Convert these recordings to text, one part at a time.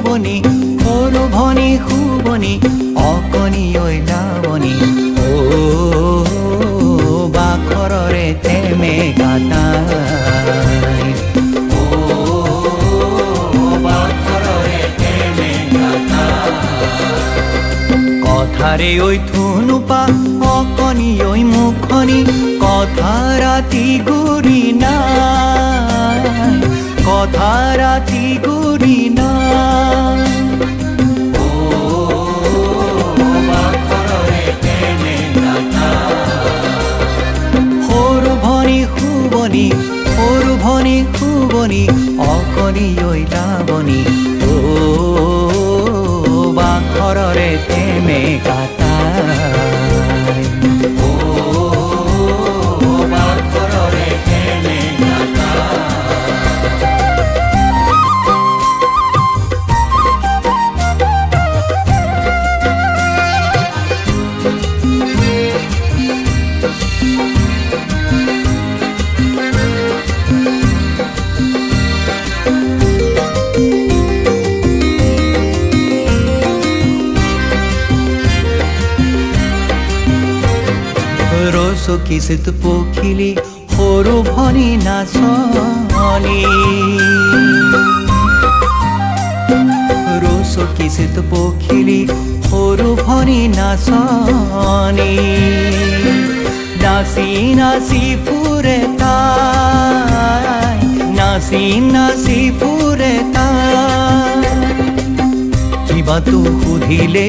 শুবনি সৰু ভনী শুবনি অকণি ঐ লাৱনী ও বাখৰৰে তেমে গাতাই ও বাখৰৰে তেমে গাতাই কথাৰে ঐ ধুনুপা অকণি ঐ মুখনি কথা ৰাতি গুৰি নাই কথা ৰাতি গুৰি নাই সৰু ভনী শুবনি সৰু ভনী শুবনি অকণি ঐ লাৱনী ও বাখৰৰে তেমে গাতাই ও বাখৰৰে তেমে গাতাই চকিচিত পখিলি সৰু ভনী নাচনী চকিচিত পখিলি সৰু ভনী নাচনী নাচি নাচি ফুৰে তাই নাচি নাচি ফুৰে তাই কিবাটো সুধিলে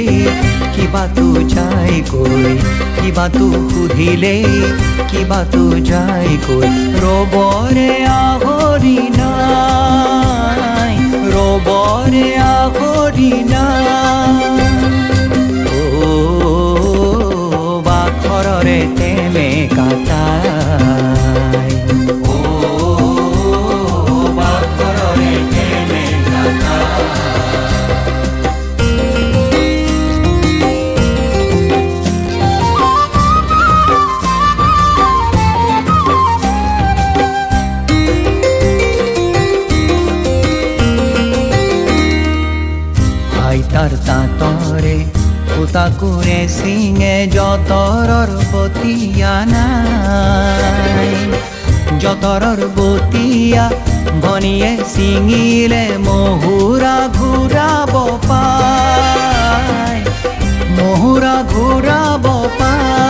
কিবাটো যায়গৈ কিবাটো সুধিলে কিবাটো যায়গৈ ৰবৰে আহৰি নাই ৰবৰে আহৰি নাই ও বাখৰৰে তেমে গাতাই ও বাখৰৰে তেমে গাতাই আইতাৰ তাঁতৰে সূতা কোৰে চিঙে যতৰৰ বতিয়া নাই যতৰৰ বতিয়া ভনীয়ে ছিঙিলে মহুৰা ঘূৰাব পায় মহুৰা ঘূৰাব পায়